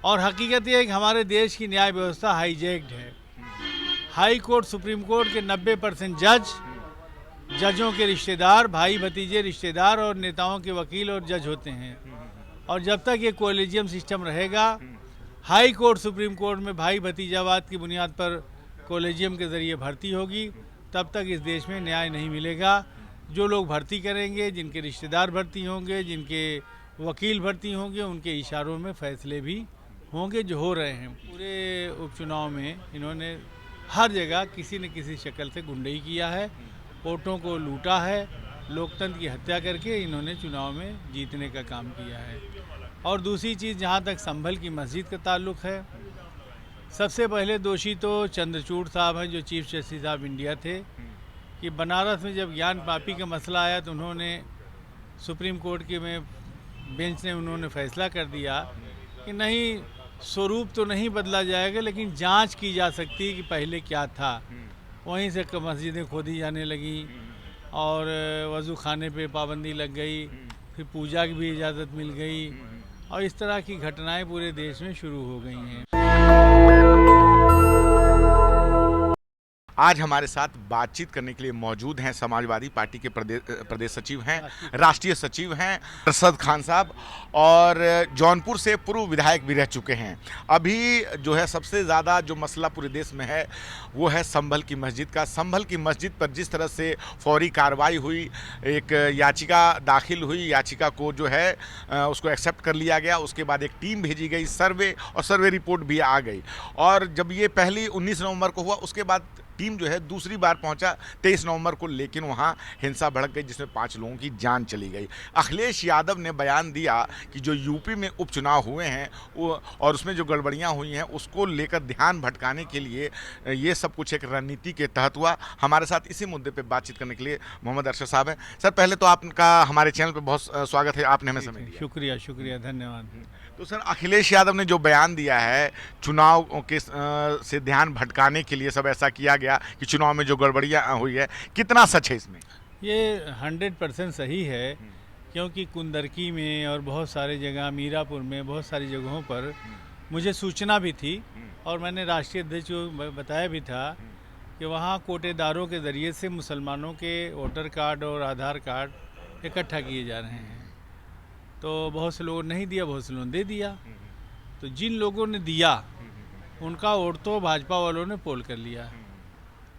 और हकीकत ये है कि हमारे देश की न्याय व्यवस्था हाईजैक्ड है। हाई कोर्ट, सुप्रीम कोर्ट के 90% जजों के रिश्तेदार, भाई भतीजे रिश्तेदार और नेताओं के वकील और जज होते हैं। और जब तक ये कोलेजियम सिस्टम रहेगा, हाई कोर्ट, सुप्रीम कोर्ट में भाई भतीजावाद की बुनियाद पर कोलेजियम के ज़रिए भर्ती होगी, तब तक इस देश में न्याय नहीं मिलेगा। जो लोग भर्ती करेंगे, जिनके रिश्तेदार भर्ती होंगे, जिनके वकील भर्ती होंगे, उनके इशारों में फैसले भी होंगे, जो हो रहे हैं। पूरे उपचुनाव में इन्होंने हर जगह किसी न किसी शक्ल से गुंडई किया है, वोटों को लूटा है, लोकतंत्र की हत्या करके इन्होंने चुनाव में जीतने का काम किया है। और दूसरी चीज़, जहाँ तक संभल की मस्जिद का ताल्लुक है, सबसे पहले दोषी तो चंद्रचूड़ साहब हैं, जो चीफ जस्टिस साहब इंडिया थे, कि बनारस में जब ज्ञान पापी का मसला आया तो उन्होंने सुप्रीम कोर्ट के में बेंच ने उन्होंने फैसला कर दिया कि नहीं, स्वरूप तो नहीं बदला जाएगा, लेकिन जांच की जा सकती है कि पहले क्या था। वहीं से मस्जिदें खोदी जाने लगी और वज़ू खाने पे पाबंदी लग गई, फिर पूजा की भी इजाज़त मिल गई, और इस तरह की घटनाएं पूरे देश में शुरू हो गई हैं। आज हमारे साथ बातचीत करने के लिए मौजूद हैं समाजवादी पार्टी के प्रदेश सचिव हैं, राष्ट्रीय सचिव हैं अरशद खान साहब, और जौनपुर से पूर्व विधायक भी रह चुके हैं। अभी जो है सबसे ज़्यादा जो मसला पूरे देश में है वो है संभल की मस्जिद का। संभल की मस्जिद पर जिस तरह से फौरी कार्रवाई हुई, एक याचिका दाखिल हुई, याचिका को जो है उसको एक्सेप्ट कर लिया गया, उसके बाद एक टीम भेजी गई, सर्वे रिपोर्ट भी आ गई, और जब ये पहली 19 नवंबर को हुआ, उसके बाद टीम जो है दूसरी बार पहुंचा 23 नवंबर को, लेकिन वहां हिंसा भड़क गई जिसमें 5 लोगों की जान चली गई। अखिलेश यादव ने बयान दिया कि जो यूपी में उपचुनाव हुए हैं वो और उसमें जो गड़बड़ियां हुई हैं उसको लेकर ध्यान भटकाने के लिए ये सब कुछ एक रणनीति के तहत हुआ। हमारे साथ इसी मुद्दे पर बातचीत करने के लिए मोहम्मद अरशद साहब हैं। सर, पहले तो आपका हमारे चैनल पर बहुत स्वागत है, आपने हमें समय दिया। शुक्रिया, शुक्रिया, धन्यवाद। तो सर, अखिलेश यादव ने जो बयान दिया है चुनाव के से ध्यान भटकाने के लिए सब ऐसा किया गया कि चुनाव में जो गड़बड़ियाँ हुई है, कितना सच है इसमें? ये 100% सही है, क्योंकि कुंदरकी में और बहुत सारे जगह, मीरापुर में बहुत सारी जगहों पर मुझे सूचना भी थी और मैंने राष्ट्रीय अध्यक्ष को बताया भी था कि वहाँ कोटेदारों के ज़रिए से मुसलमानों के वोटर कार्ड और आधार कार्ड इकट्ठा किए जा रहे हैं। तो बहुत से लोगों ने नहीं दिया, बहुत से लोगों ने दे दिया। तो जिन लोगों ने दिया उनका वोट तो भाजपा वालों ने पोल कर लिया,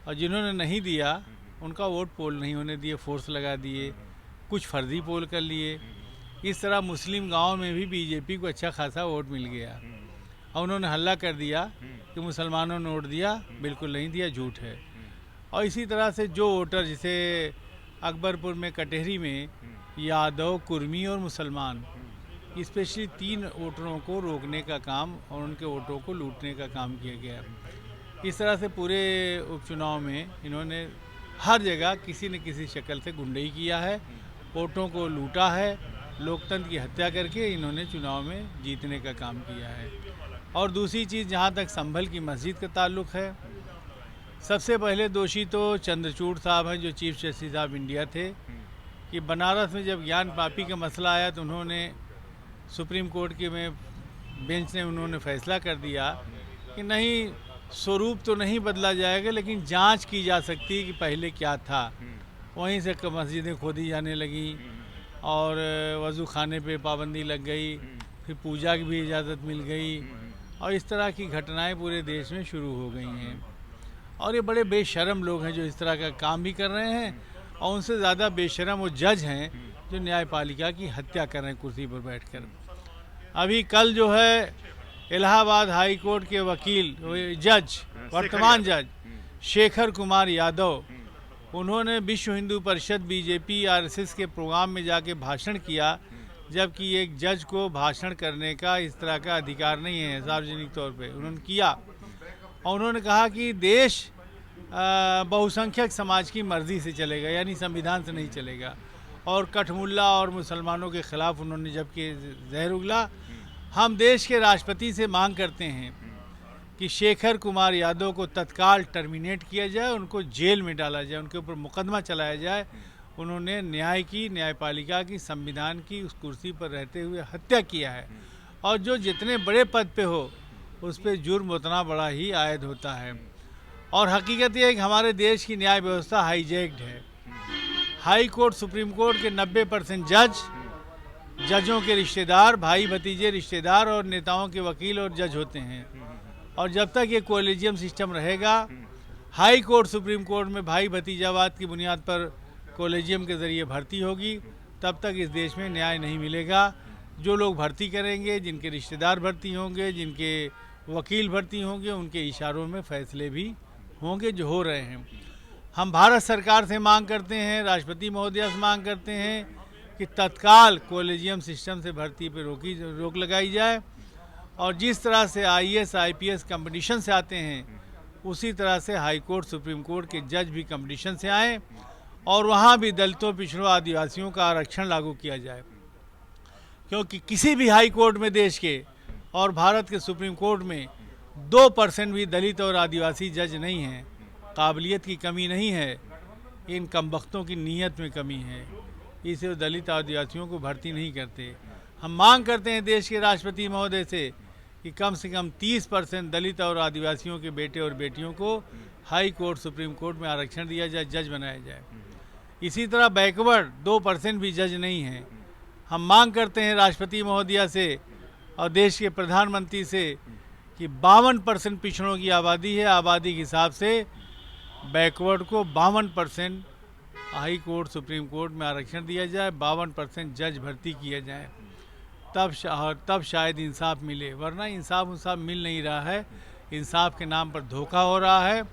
और जिन्होंने नहीं दिया उनका वोट पोल नहीं होने दिए, फोर्स लगा दिए, कुछ फर्जी पोल कर लिए। इस तरह मुस्लिम गांव में भी बीजेपी को अच्छा खासा वोट मिल गया, और उन्होंने हल्ला कर दिया कि मुसलमानों ने वोट दिया, बिल्कुल नहीं दिया, झूठ है। और इसी तरह से जो वोटर, जैसे अकबरपुर में, कटेहरी में यादव, कुर्मी और मुसलमान, स्पेशली 3 वोटरों को रोकने का काम और उनके वोटों को लूटने का काम किया गया। इस तरह से पूरे उपचुनाव में इन्होंने हर जगह किसी न किसी शक्ल से गुंडई किया है, वोटों को लूटा है, लोकतंत्र की हत्या करके इन्होंने चुनाव में जीतने का काम किया है। और दूसरी चीज़, जहाँ तक संभल की मस्जिद का ताल्लुक है, सबसे पहले दोषी तो चंद्रचूड़ साहब हैं, जो चीफ जस्टिस साहब इंडिया थे, कि बनारस में जब ज्ञान पापी का मसला आया तो उन्होंने सुप्रीम कोर्ट के में बेंच ने उन्होंने फैसला कर दिया कि नहीं, स्वरूप तो नहीं बदला जाएगा, लेकिन जांच की जा सकती है कि पहले क्या था। वहीं से मस्जिदें खोदी जाने लगी और वज़ू खाने पे पाबंदी लग गई, फिर पूजा की भी इजाज़त मिल गई, और इस तरह की घटनाएं पूरे देश में शुरू हो गई हैं। और ये बड़े बेशर्म लोग हैं जो इस तरह का काम भी कर रहे हैं, और उनसे ज़्यादा बेशर्म वो जज हैं जो न्यायपालिका की हत्या कर रहे हैं कुर्सी पर बैठकर। अभी कल जो है इलाहाबाद हाई कोर्ट के वकील, जज, वर्तमान जज शेखर कुमार यादव, उन्होंने विश्व हिंदू परिषद, बीजेपी, आरएसएस के प्रोग्राम में जाके भाषण किया, जबकि एक जज को भाषण करने का इस तरह का अधिकार नहीं है सार्वजनिक तौर पे। उन्होंने किया और उन्होंने कहा कि देश बहुसंख्यक समाज की मर्जी से चलेगा, यानी संविधान से नहीं चलेगा। और कठमुल्ला और मुसलमानों के खिलाफ उन्होंने जबकि जहर उगला। हम देश के राष्ट्रपति से मांग करते हैं कि शेखर कुमार यादव को तत्काल टर्मिनेट किया जाए, उनको जेल में डाला जाए, उनके ऊपर मुकदमा चलाया जाए। उन्होंने न्याय की, न्यायपालिका की, संविधान की उस कुर्सी पर रहते हुए हत्या किया है, और जो जितने बड़े पद पे हो उस पर जुर्म उतना बड़ा ही आयद होता है। और हकीकत ये है कि हमारे देश की न्याय व्यवस्था हाईजैक्ड है। हाई कोर्ट, सुप्रीम कोर्ट के 90% जजों के रिश्तेदार, भाई भतीजे रिश्तेदार और नेताओं के वकील और जज होते हैं। और जब तक ये कोलेजियम सिस्टम रहेगा, हाई कोर्ट, सुप्रीम कोर्ट में भाई भतीजावाद की बुनियाद पर कोलेजियम के ज़रिए भर्ती होगी, तब तक इस देश में न्याय नहीं मिलेगा। जो लोग भर्ती करेंगे, जिनके रिश्तेदार भर्ती होंगे, जिनके वकील भर्ती होंगे, उनके इशारों में फैसले भी होंगे, जो हो रहे हैं। हम भारत सरकार से मांग करते हैं, राष्ट्रपति महोदया से मांग करते हैं कि तत्काल कोलेजियम सिस्टम से भर्ती पर रोक लगाई जाए। और जिस तरह से IAS IPS कंपटीशन से आते हैं, उसी तरह से हाई कोर्ट, सुप्रीम कोर्ट के जज भी कंपटीशन से आएँ और वहाँ भी दलितों, पिछड़ों, आदिवासियों का आरक्षण लागू किया जाए। क्योंकि किसी भी हाई कोर्ट में देश के और भारत के सुप्रीम कोर्ट में 2% भी दलित और आदिवासी जज नहीं हैं। काबिलियत की कमी नहीं है, इन कमबख्तों की नीयत में कमी है, इसे दलित आदिवासियों को भर्ती नहीं करते। हम मांग करते हैं देश के राष्ट्रपति महोदय से कम 30% दलित और आदिवासियों के बेटे और बेटियों को हाई कोर्ट, सुप्रीम कोर्ट में आरक्षण दिया जाए, जज बनाया जाए। इसी तरह बैकवर्ड 2% भी जज नहीं हैं। हम मांग करते हैं राष्ट्रपति महोदया से और देश के प्रधानमंत्री से कि 52% पिछड़ों की आबादी है, आबादी के हिसाब से बैकवर्ड को 52% हाई कोर्ट, सुप्रीम कोर्ट में आरक्षण दिया जाए, 52% जज भर्ती किया जाए, तब शायद इंसाफ मिले। वरना इंसाफ मिल नहीं रहा है। इंसाफ के नाम पर धोखा हो रहा है।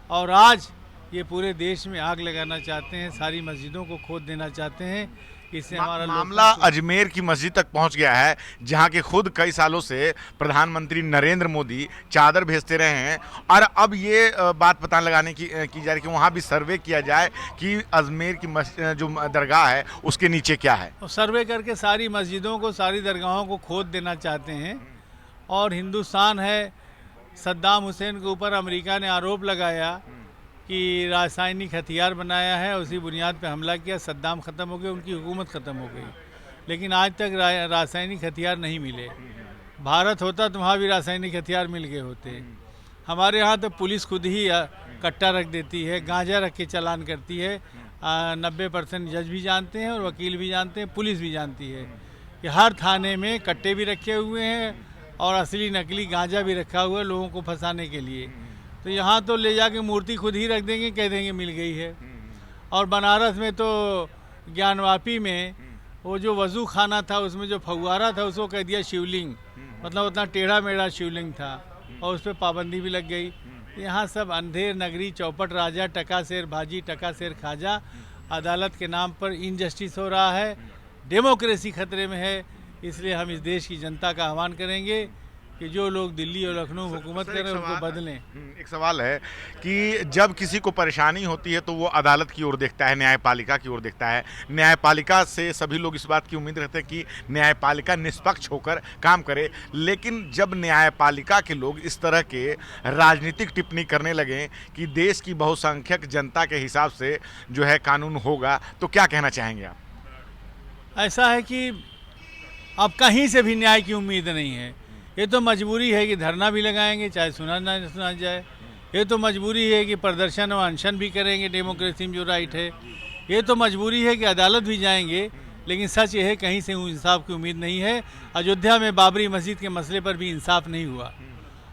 और आज ये पूरे देश में आग लगाना चाहते हैं, सारी मस्जिदों को खोद देना चाहते हैं। इससे हमारा मामला अजमेर की मस्जिद तक पहुंच गया है, जहां के खुद कई सालों से प्रधानमंत्री नरेंद्र मोदी चादर भेजते रहे हैं। और अब ये बात पता लगाने की जा रही है कि वहां भी सर्वे किया जाए कि अजमेर की जो दरगाह है उसके नीचे क्या है। सर्वे करके सारी मस्जिदों को, सारी दरगाहों को खोद देना चाहते हैं। और हिंदुस्तान है, सद्दाम हुसैन के ऊपर अमेरिका ने आरोप लगाया कि रासायनिक हथियार बनाया है, उसी बुनियाद पर हमला किया, सद्दाम ख़त्म हो गए, उनकी हुकूमत ख़त्म हो गई। लेकिन आज तक रासायनिक हथियार नहीं मिले। भारत होता तो वहाँ भी रासायनिक हथियार मिल गए होते। हमारे यहाँ तो पुलिस खुद ही कट्टा रख देती है, गांजा रख के चालान करती है। 90% जज भी जानते हैं और वकील भी जानते हैं, पुलिस भी जानती है कि हर थाने में कट्टे भी रखे हुए हैं और असली नकली गांजा भी रखा हुआ है लोगों को फंसाने के लिए। तो यहाँ तो ले जाके मूर्ति खुद ही रख देंगे, कह देंगे मिल गई है। और बनारस में तो ज्ञानवापी में वो जो वज़ू खाना था, उसमें जो फव्वारा था, उसको कह दिया शिवलिंग। मतलब उतना टेढ़ा मेढ़ा शिवलिंग था और उस पर पाबंदी भी लग गई। यहाँ सब अंधेर नगरी, चौपट राजा, टका शेर भाजी, टका शेर खाजा, अदालत के नाम पर इनजस्टिस हो रहा है, डेमोक्रेसी खतरे में है। इसलिए हम इस देश की जनता का आह्वान करेंगे कि जो लोग दिल्ली और लखनऊ हुकूमत करें उनको बदलें। एक सवाल है कि जब किसी को परेशानी होती है तो वो अदालत की ओर देखता है, न्यायपालिका की ओर देखता है। न्यायपालिका से सभी लोग इस बात की उम्मीद रखते हैं कि न्यायपालिका निष्पक्ष होकर काम करे। लेकिन जब न्यायपालिका के लोग इस तरह के राजनीतिक टिप्पणी करने लगे कि देश की बहुसंख्यक जनता के हिसाब से जो है कानून होगा, तो क्या कहना चाहेंगे आप? ऐसा है कि अब कहीं से भी न्याय की उम्मीद नहीं है। ये तो मजबूरी है कि धरना भी लगाएंगे चाहे सुना जाए। ये तो मजबूरी है कि प्रदर्शन और अनशन भी करेंगे, डेमोक्रेसी में जो राइट है। ये तो मजबूरी है कि अदालत भी जाएंगे। लेकिन सच ये है कहीं से इंसाफ की उम्मीद नहीं है। अयोध्या में बाबरी मस्जिद के मसले पर भी इंसाफ नहीं हुआ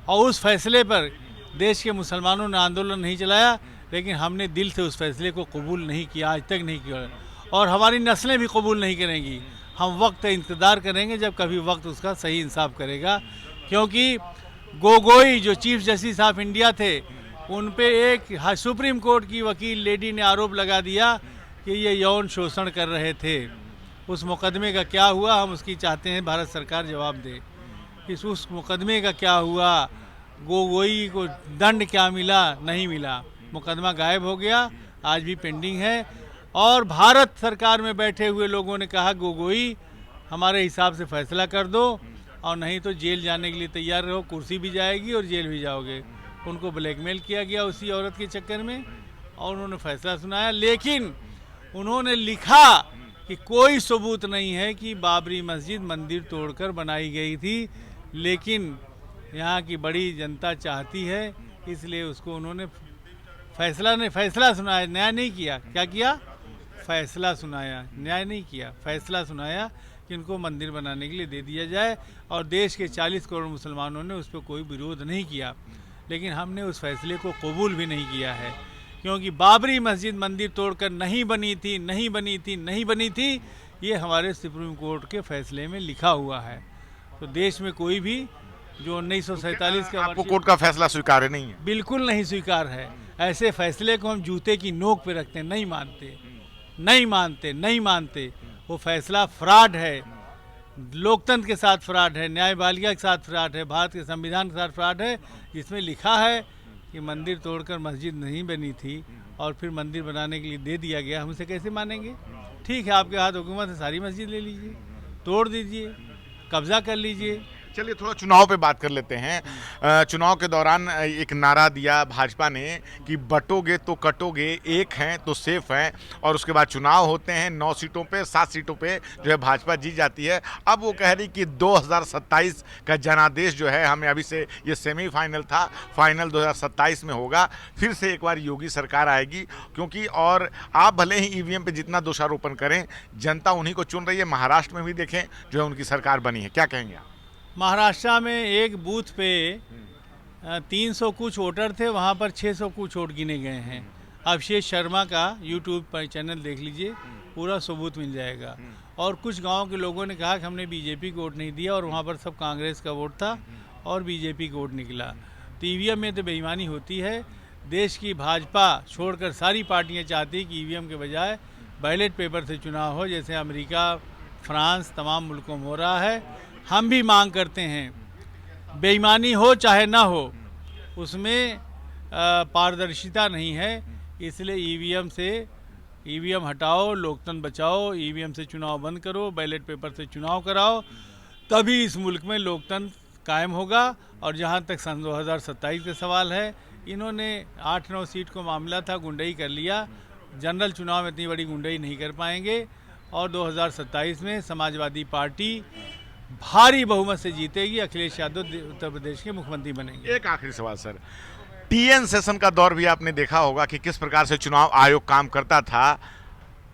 और उस फैसले पर देश के मुसलमानों ने आंदोलन नहीं चलाया, लेकिन हमने दिल से उस फैसले को कबूल नहीं किया, आज तक नहीं किया और हमारी नस्लें भी कबूल नहीं करेंगी। हम वक्त इंतज़ार करेंगे जब कभी वक्त उसका सही इंसाफ करेगा। क्योंकि गोगोई जो चीफ जस्टिस ऑफ इंडिया थे, उन पे एक सुप्रीम कोर्ट की वकील लेडी ने आरोप लगा दिया कि ये यौन शोषण कर रहे थे। उस मुकदमे का क्या हुआ, हम उसकी चाहते हैं भारत सरकार जवाब दे कि उस मुकदमे का क्या हुआ, गोगोई को दंड क्या मिला, नहीं मिला। मुकदमा गायब हो गया, आज भी पेंडिंग है। और भारत सरकार में बैठे हुए लोगों ने कहा गोगोई हमारे हिसाब से फैसला कर दो और नहीं तो जेल जाने के लिए तैयार रहो, कुर्सी भी जाएगी और जेल भी जाओगे। उनको ब्लैकमेल किया गया उसी औरत के चक्कर में और उन्होंने फैसला सुनाया। लेकिन उन्होंने लिखा कि कि कोई सबूत नहीं है कि बाबरी मस्जिद मंदिर तोड़कर बनाई गई थी, लेकिन यहाँ की बड़ी जनता चाहती है, इसलिए उसको उन्होंने फैसला सुनाया, न्याय नहीं किया। क्या किया? फैसला सुनाया, न्याय नहीं किया, फैसला सुनाया कि इनको मंदिर बनाने के लिए दे दिया जाए। और देश के 40 करोड़ मुसलमानों ने उस पर कोई विरोध नहीं किया, लेकिन हमने उस फैसले को कबूल भी नहीं किया है, क्योंकि बाबरी मस्जिद मंदिर तोड़कर नहीं बनी थी, ये हमारे सुप्रीम कोर्ट के फैसले में लिखा हुआ है। तो देश में कोई भी जो 1947 का आपको कोर्ट का फैसला स्वीकार नहीं है? बिल्कुल नहीं स्वीकार है। ऐसे फैसले को हम जूते की नोक पे रखते हैं, नहीं मानते। वो फैसला फ्रॉड है, लोकतंत्र के साथ फ्रॉड है, न्यायपालिका के साथ फ्रॉड है, भारत के संविधान के साथ फ्रॉड है, जिसमें लिखा है कि मंदिर तोड़कर मस्जिद नहीं बनी थी और फिर मंदिर बनाने के लिए दे दिया गया। हम उसे कैसे मानेंगे? ठीक है, आपके हाथ हुकूमत है, सारी मस्जिद ले लीजिए, तोड़ दीजिए, कब्जा कर लीजिए। चलिए थोड़ा चुनाव पे बात कर लेते हैं। चुनाव के दौरान एक नारा दिया भाजपा ने कि बटोगे तो कटोगे, एक हैं तो सेफ हैं, और उसके बाद चुनाव होते हैं, 9 सीटों पे 7 सीटों पे जो है भाजपा जीत जाती है। अब वो कह रही कि 2027 का जनादेश जो है, हमें अभी से ये सेमीफाइनल था, फाइनल 2027 में होगा, फिर से एक बार योगी सरकार आएगी, क्योंकि और आप भले ही ईवीएम पे जितना दोषारोपण करें, जनता उन्हीं को चुन रही है। महाराष्ट्र में भी देखें जो है उनकी सरकार बनी है, क्या कहेंगे आप? महाराष्ट्र में एक बूथ पे 300 कुछ वोटर थे, वहाँ पर 600 कुछ वोट गिने गए हैं। अभिषेक शर्मा का यूट्यूब पर चैनल देख लीजिए, पूरा सबूत मिल जाएगा। और कुछ गांव के लोगों ने कहा कि हमने बीजेपी को वोट नहीं दिया, और वहाँ पर सब कांग्रेस का वोट था और बीजेपी को वोट निकला। तो ईवीएम में तो बेईमानी होती है। देश की भाजपा छोड़कर सारी पार्टियाँ चाहती कि ईवीएम के बजाय बैलेट पेपर से चुनाव हो, जैसे अमेरिका, फ्रांस, तमाम मुल्कों में हो रहा है। हम भी मांग करते हैं, बेईमानी हो चाहे ना हो, उसमें पारदर्शिता नहीं है, इसलिए ईवीएम हटाओ, लोकतंत्र बचाओ, ईवीएम से चुनाव बंद करो, बैलेट पेपर से चुनाव कराओ, तभी इस मुल्क में लोकतंत्र कायम होगा। और जहाँ तक सन 2027 का सवाल है, इन्होंने 8-9 सीट को मामला था, गुंडई कर लिया। जनरल चुनाव में इतनी बड़ी गुंडई नहीं कर पाएंगे, और 2027 में समाजवादी पार्टी भारी बहुमत से जीतेगी, अखिलेश यादव उत्तर प्रदेश के मुख्यमंत्री बनेंगे। एक आखिरी सवाल सर, टीएन सेशन का दौर भी आपने देखा होगा कि किस प्रकार से चुनाव आयोग काम करता था।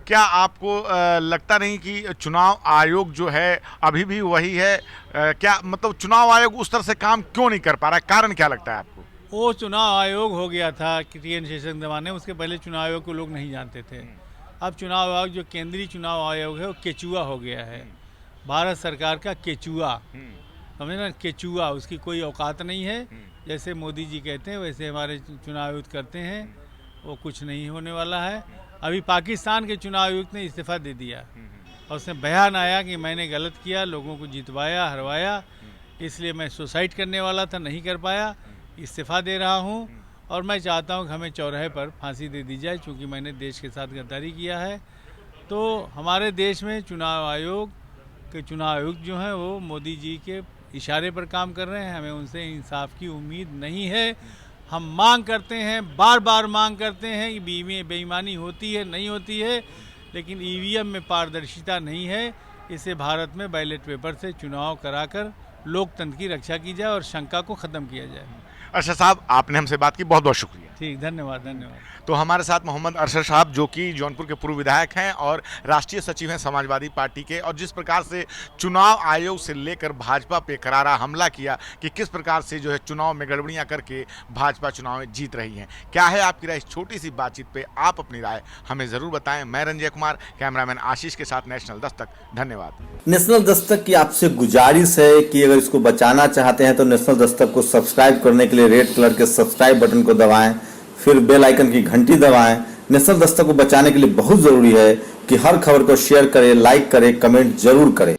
क्या आपको लगता नहीं कि चुनाव आयोग जो है अभी भी वही है? क्या मतलब चुनाव आयोग उस तरह से काम क्यों नहीं कर पा रहा है? कारण क्या लगता है आपको? वो चुनाव आयोग हो गया था कि टीएन सेशन के ज़माने, उसके पहले चुनाव आयोग को लोग नहीं जानते थे। अब चुनाव आयोग जो केंद्रीय चुनाव आयोग है, वो केचुआ हो गया है, भारत सरकार का केचुआ, समझे ना, केचुआ। उसकी कोई औकात नहीं है। जैसे मोदी जी कहते हैं वैसे हमारे चुनाव आयुक्त करते हैं, वो कुछ नहीं होने वाला है। अभी पाकिस्तान के चुनाव आयुक्त ने इस्तीफ़ा दे दिया, और उसमें बयान आया कि मैंने गलत किया, लोगों को जितवाया, हरवाया, इसलिए मैं सुसाइड करने वाला था, नहीं कर पाया, इस्तीफ़ा दे रहा हूँ। और मैं चाहता हूँ कि हमें चौराहे पर फांसी दे दी जाए, चूँकि मैंने देश के साथ गद्दारी किया है। तो हमारे देश में चुनाव आयोग के चुनाव आयुक्त जो हैं वो मोदी जी के इशारे पर काम कर रहे हैं। हमें उनसे इंसाफ की उम्मीद नहीं है। हम मांग करते हैं, बार बार मांग करते हैं कि बेईमानी होती है, नहीं होती है, लेकिन ईवीएम में पारदर्शिता नहीं है। इसे भारत में बैलेट पेपर से चुनाव कराकर लोकतंत्र की रक्षा की जाए और शंका को ख़त्म किया जाए। अरशद साहब, आपने हमसे बात की, बहुत बहुत शुक्रिया। ठीक, धन्यवाद। तो हमारे साथ मोहम्मद अरशद साहब, जो कि जौनपुर के पूर्व विधायक हैं और राष्ट्रीय सचिव हैं समाजवादी पार्टी के, और जिस प्रकार से चुनाव आयोग से लेकर भाजपा पे करारा हमला किया कि किस प्रकार से जो है चुनाव में गड़बड़ियां करके भाजपा चुनाव में जीत रही है। क्या है आपकी राय? इस छोटी सी बातचीत पे आप अपनी राय हमें ज़रूर बताएं। मैं रंजय कुमार, कैमरामैन आशीष के साथ नेशनल दस्तक। धन्यवाद। नेशनल दस्तक की आपसे गुजारिश है कि अगर इसको बचाना चाहते हैं तो नेशनल दस्तक को सब्सक्राइब करने के लिए रेड कलर के सब्सक्राइब बटन को दबाएं, फिर बेल आइकन की घंटी दबाएं। नेशनल दस्तक को बचाने के लिए बहुत जरूरी है कि हर खबर को शेयर करें, लाइक करें, कमेंट जरूर करें।